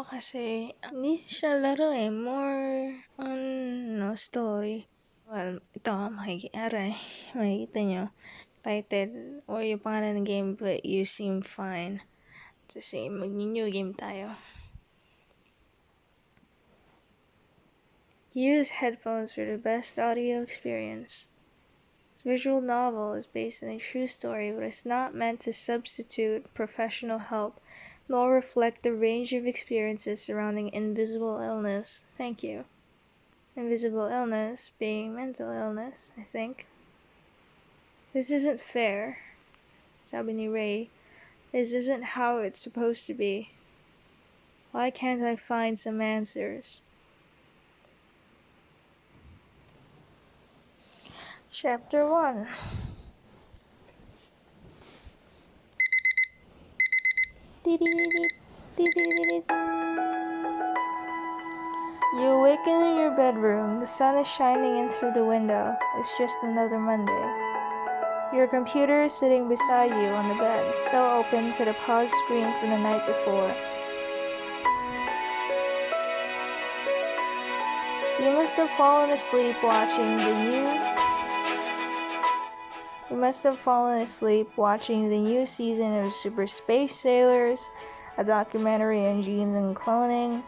kasi hindi siya laro, more on story. Well, ito makikita niyo, title or yung pangalan ng game, but you seem fine. Kasi mag-new game tayo. Use headphones for the best audio experience. This visual novel is based on a true story, but it's not meant to substitute professional help, nor reflect the range of experiences surrounding invisible illness. Thank you. Invisible illness being mental illness, I think. This isn't fair, sabi ni Ray. This isn't how it's supposed to be. Why can't I find some answers? Chapter 1. You awaken in your bedroom. The sun is shining in through the window. It's just another Monday. Your computer is sitting beside you on the bed, still open to the paused screen from the night before. You must have fallen asleep watching the new season of Super Space Sailors, a documentary on genes and cloning,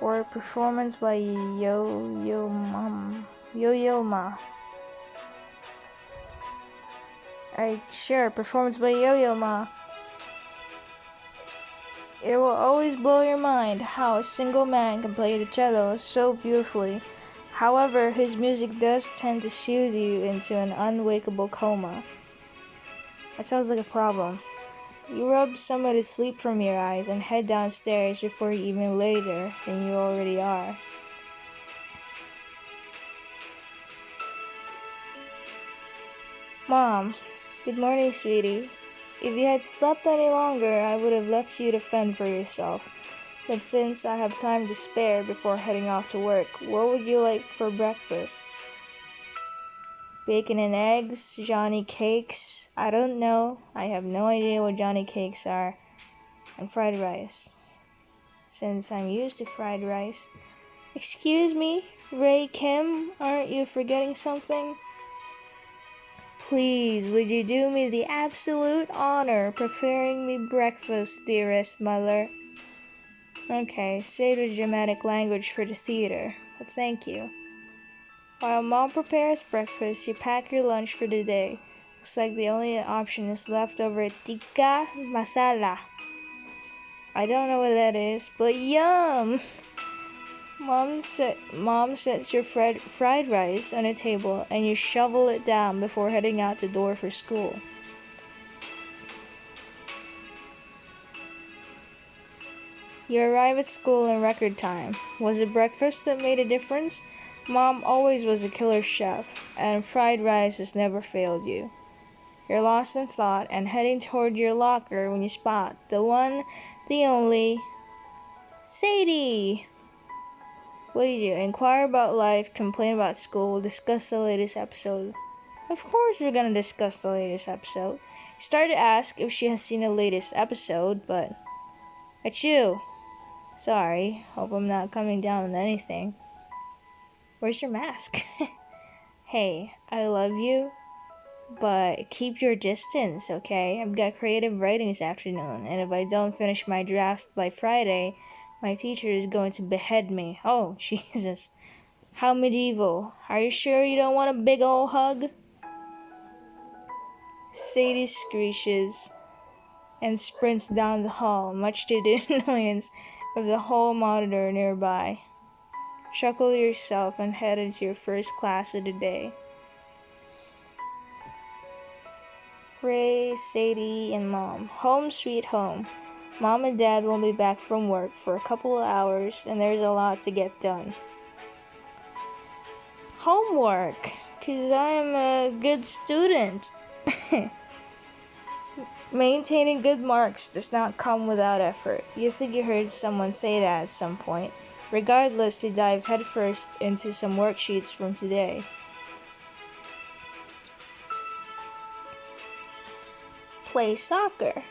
or a performance by Yo-Yo Ma. Performance by Yo-Yo Ma. It will always blow your mind how a single man can play the cello so beautifully. However, his music does tend to soothe you into an unwakeable coma. That sounds like a problem. You rub some of the sleep from your eyes and head downstairs before you even later than you already are. Mom, good morning, sweetie. If you had slept any longer, I would have left you to fend for yourself. But since I have time to spare before heading off to work, what would you like for breakfast? Bacon and eggs, Johnny cakes, I don't know. I have no idea what Johnny cakes are. And fried rice. Since I'm used to fried rice. Excuse me, Ray Kim, aren't you forgetting something? Please, would you do me the absolute honor preparing me breakfast, dearest mother? Okay, save the dramatic language for the theater, but thank you. While Mom prepares breakfast, you pack your lunch for the day. Looks like the only option is leftover tikka masala. I don't know what that is, but yum! Mom sets your fried rice on a table and you shovel it down before heading out the door for school. You arrive at school in record time. Was it breakfast that made a difference? Mom always was a killer chef, and fried rice has never failed you. You're lost in thought and heading toward your locker when you spot the one, the only, Sadie! What do you do? Inquire about life, complain about school, discuss the latest episode. Of course we're gonna discuss the latest episode. You start to ask if she has seen the latest episode, but... Achoo! Sorry, hope I'm not coming down with anything. Where's your mask? Hey, I love you, but keep your distance, okay? I've got creative writing this afternoon, and if I don't finish my draft by Friday, my teacher is going to behead me. Oh, Jesus. How medieval. Are you sure you don't want a big ol' hug? Sadie screeches and sprints down the hall, much to the annoyance of the hall monitor nearby. Chuckle to yourself and head into your first class of the day. Ray, Sadie, and Mom. Home sweet home. Mom and Dad won't be back from work for a couple of hours, and there's a lot to get done. Homework, 'cause I am a good student. Maintaining good marks does not come without effort. You think you heard someone say that at some point. Regardless, they dive headfirst into some worksheets from today. Play soccer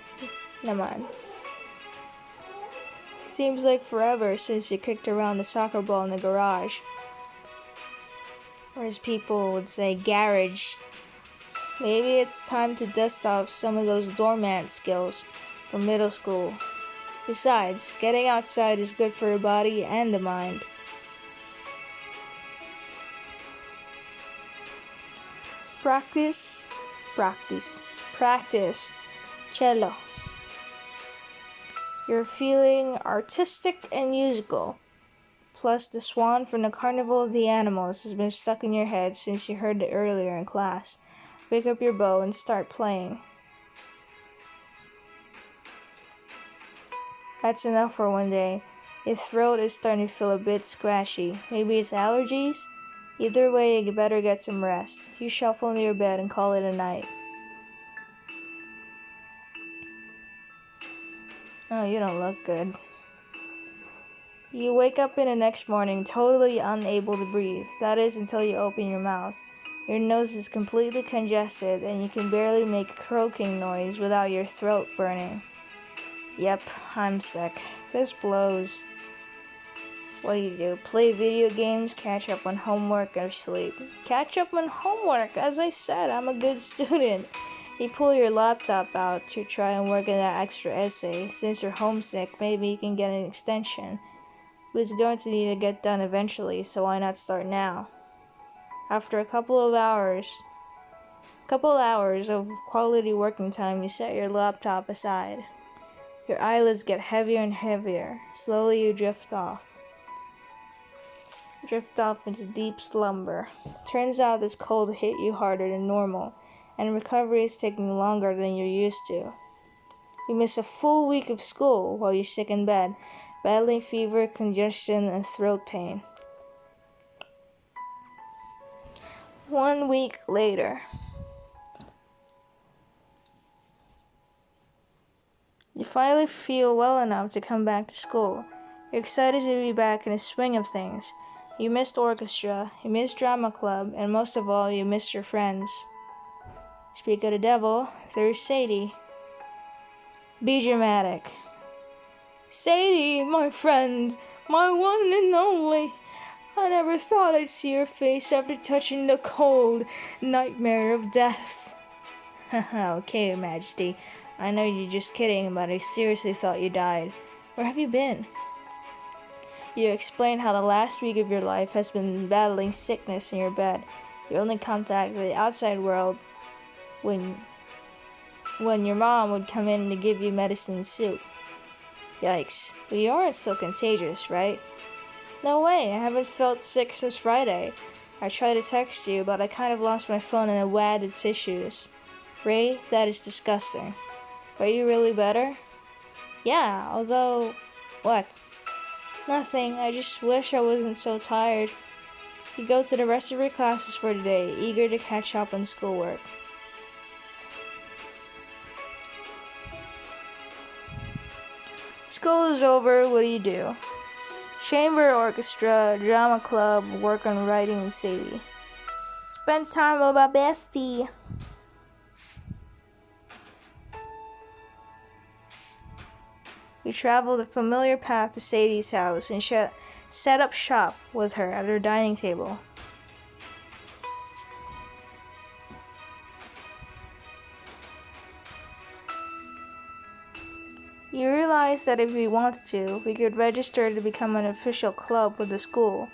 naman. Seems like forever since you kicked around the soccer ball in the garage. Or as people would say, garage. Maybe it's time to dust off some of those doormat skills from middle school. Besides, getting outside is good for the body and the mind. Practice, practice, practice. Cello. You're feeling artistic and musical. Plus, the swan from the Carnival of the Animals has been stuck in your head since you heard it earlier in class. Pick up your bow and start playing. That's enough for one day. Your throat is starting to feel a bit scratchy. Maybe it's allergies? Either way, you better get some rest. You shuffle into your bed and call it a night. Oh, you don't look good. You wake up in the next morning totally unable to breathe. That is until you open your mouth. Your nose is completely congested and you can barely make a croaking noise without your throat burning. Yep, I'm sick. This blows. What do? Play video games, catch up on homework, or sleep? Catch up on homework! As I said, I'm a good student. You pull your laptop out to try and work on that extra essay. Since you're homesick, maybe you can get an extension. But it's going to need to get done eventually, so why not start now? After a couple of hours of quality working time, you set your laptop aside. Your eyelids get heavier and heavier. Slowly you drift off into deep slumber. Turns out this cold hit you harder than normal, and recovery is taking longer than you're used to. You miss a full week of school while you're sick in bed, battling fever, congestion, and throat pain. 1 week later. You finally feel well enough to come back to school. You're excited to be back in the swing of things. You missed orchestra, you missed drama club, and most of all, you missed your friends. Speak of the devil, there's Sadie. Be dramatic. Sadie, my friend, my one and only. I never thought I'd see your face after touching the cold nightmare of death. Okay, Your Majesty. I know you're just kidding, but I seriously thought you died. Where have you been? You explain how the last week of your life has been battling sickness in your bed. Your only contact with the outside world when your mom would come in to give you medicine and soup. Yikes. But you aren't so contagious, right? No way, I haven't felt sick since Friday. I tried to text you, but I kind of lost my phone in a wad of tissues. Ray, that is disgusting. Are you really better? Yeah, although... What? Nothing, I just wish I wasn't so tired. You go to the rest of your classes for today, eager to catch up on schoolwork. School is over, what do? Chamber orchestra, drama club, work on writing and Sadie. Spend time with my bestie. We traveled a familiar path to Sadie's house and set up shop with her at her dining table. You realize that if we wanted to, we could register to become an official club with the school.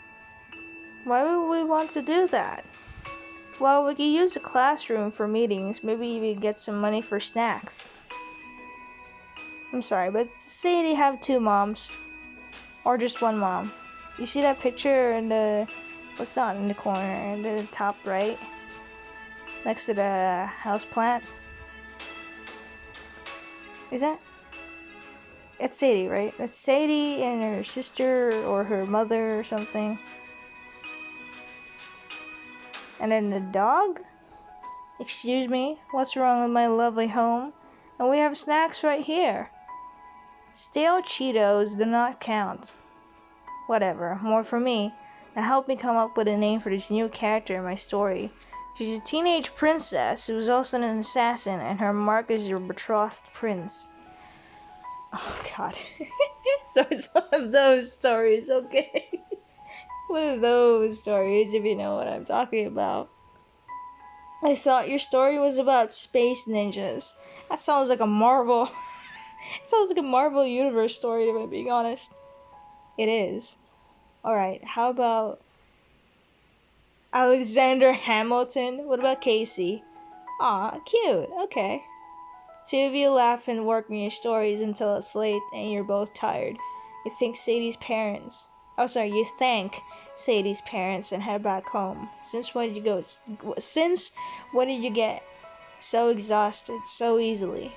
Why would we want to do that? Well, we could use the classroom for meetings, maybe we get some money for snacks. I'm sorry, but does Sadie have two moms? Or just one mom? You see that picture in the... What's that in the corner? In the top right? Next to the house plant? Is that... It's Sadie, right? That's Sadie and her sister or her mother or something. And then the dog? Excuse me, what's wrong with my lovely home? And we have snacks right here. Stale Cheetos do not count. Whatever, more for me. Now help me come up with a name for this new character in my story. She's a teenage princess who's also an assassin, and her mark is your betrothed prince. Oh god. So it's one of those stories, okay? One of those stories, if you know what I'm talking about. I thought your story was about space ninjas. That sounds like a Marvel. It sounds like a Marvel Universe story, if I'm being honest. It is. Alright, how about Alexander Hamilton? What about Casey? Aw, cute. Okay. Two of you laugh and work on your stories until it's late and you're both tired. You thank Sadie's parents. You thank Sadie's parents and head back home. Since when did you go? Since when did you get so exhausted so easily?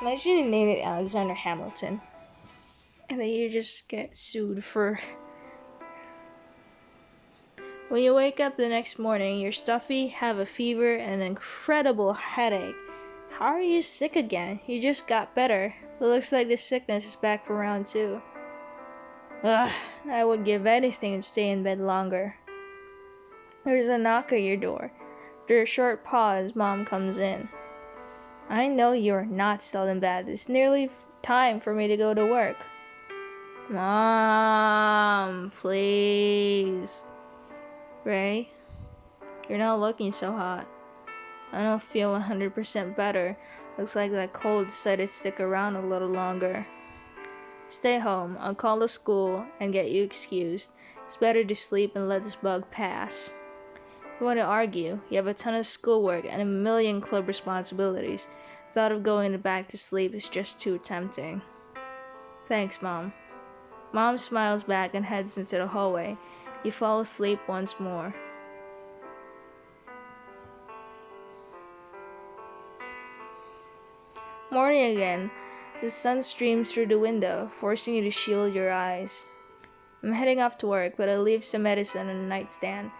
Imagine you name it Alexander Hamilton, and then you just get sued for. When you wake up the next morning, you're stuffy, have a fever, and an incredible headache. How are you sick again? You just got better. It looks like the sickness is back for round 2. Ugh, I would give anything to stay in bed longer. There's a knock at your door. After a short pause, Mom comes in. I know you're not still in bed. It's nearly time for me to go to work. Mom, please. Ray, you're not looking so hot. I don't feel 100% better. Looks like that cold decided to stick around a little longer. Stay home. I'll call the school and get you excused. It's better to sleep and let this bug pass. You want to argue? You have a ton of schoolwork and a million club responsibilities. Thought of going back to sleep is just too tempting. Thanks, Mom. Mom smiles back and heads into the hallway. You fall asleep once more. Morning again. The sun streams through the window, forcing you to shield your eyes. I'm heading off to work, but I leave some medicine on the nightstand.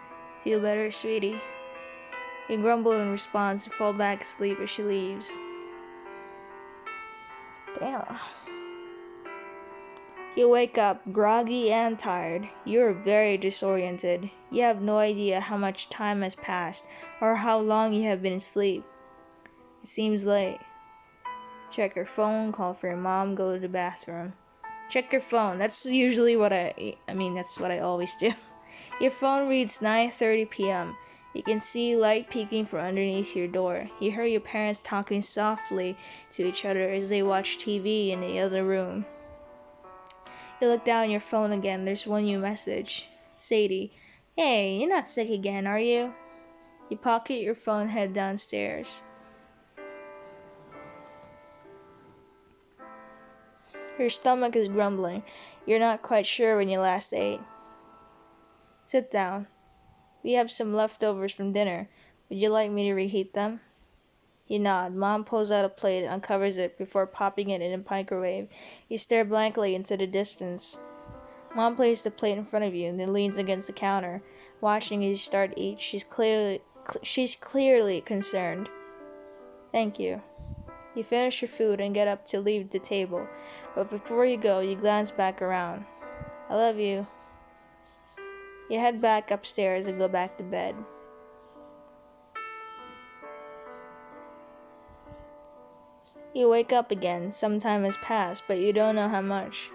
Feel better, sweetie? You grumble in response and fall back asleep as she leaves. Damn. You wake up, groggy and tired. You're very disoriented. You have no idea how much time has passed or how long you have been asleep. It seems late. Check your phone, call for your mom, go to the bathroom. Check your phone. That's usually what that's what I always do. Your phone reads 9:30 p.m. You can see light peeking from underneath your door. You hear your parents talking softly to each other as they watch TV in the other room. You look down your phone again. There's one new message. Sadie. Hey, you're not sick again, are you? You pocket your phone, head downstairs. Your stomach is grumbling. You're not quite sure when you last ate. Sit down. We have some leftovers from dinner. Would you like me to reheat them? You nod. Mom pulls out a plate and uncovers it before popping it in a microwave. You stare blankly into the distance. Mom places the plate in front of you and then leans against the counter, watching as you start to eat. She's clearly concerned. Thank you. You finish your food and get up to leave the table, but before you go, you glance back around. I love you. You head back upstairs and go back to bed. You wake up again. Some time has passed, but you don't know how much.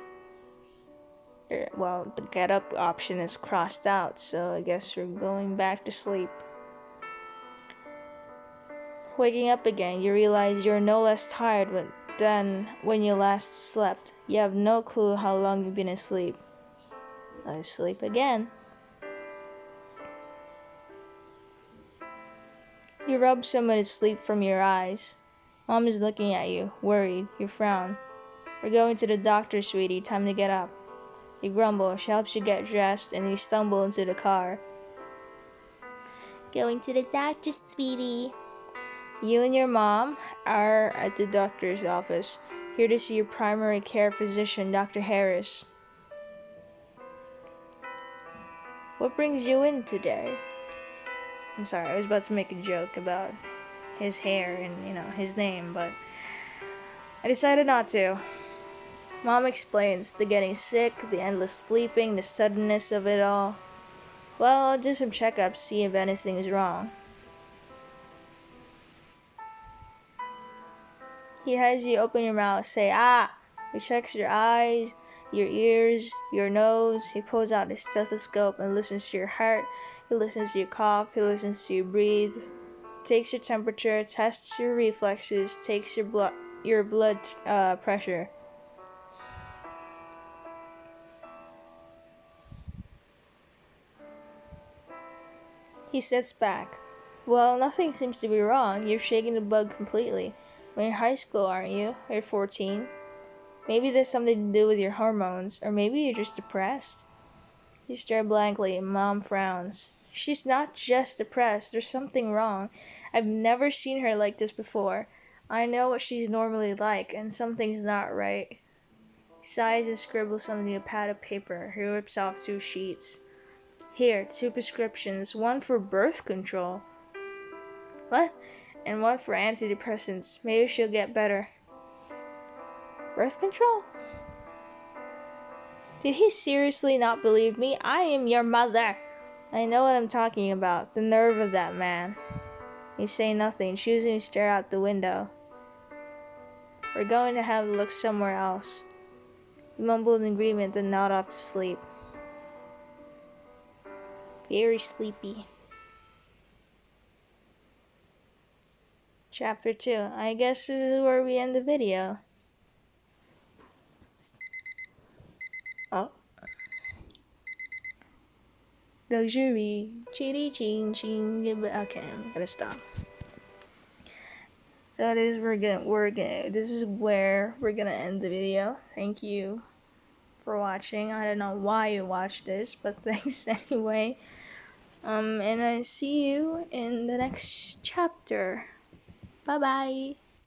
Well, the get up option is crossed out, so I guess you're going back to sleep. Waking up again, you realize you're no less tired than when you last slept. You have no clue how long you've been asleep. I sleep again. You rub some of the sleep from your eyes. Mom is looking at you, worried. You frown. We're going to the doctor, sweetie. Time to get up. You grumble. She helps you get dressed, and you stumble into the car. Going to the doctor, sweetie. You and your mom are at the doctor's office, here to see your primary care physician, Dr. Harris. What brings you in today? I'm sorry, I was about to make a joke about his hair and, his name, but I decided not to. Mom explains the getting sick, the endless sleeping, the suddenness of it all. Well, I'll do some checkups, see if anything is wrong. He has you open your mouth, say ah. He checks your eyes, your ears, your nose. He pulls out his stethoscope and listens to your heart. He listens to you cough. He listens to you breathe. Takes your temperature, tests your reflexes, takes your blood pressure. He sits back. Well, nothing seems to be wrong. You're shaking the bug completely. You're in high school, aren't you? You're 14. Maybe there's something to do with your hormones, or maybe you're just depressed. You stare blankly, and Mom frowns. She's not just depressed, there's something wrong. I've never seen her like this before. I know what she's normally like, and something's not right. He sighs and scribbles something on a pad of paper. He rips off 2 sheets. Here, 2 prescriptions, one for birth control. What? And one for antidepressants. Maybe she'll get better. Birth control? Did he seriously not believe me? I am your mother. I know what I'm talking about. The nerve of that man. He's saying nothing, choosing to stare out the window. We're going to have to look somewhere else. He mumbled in agreement, then nodded off to sleep. Very sleepy. Chapter 2. I guess this is where we end the video. Oh. Luxury. Chitty ching ching. Okay, I'm gonna stop. So that is this is where we're gonna end the video. Thank you for watching. I don't know why you watched this, but thanks anyway. And I see you in the next chapter. Bye bye.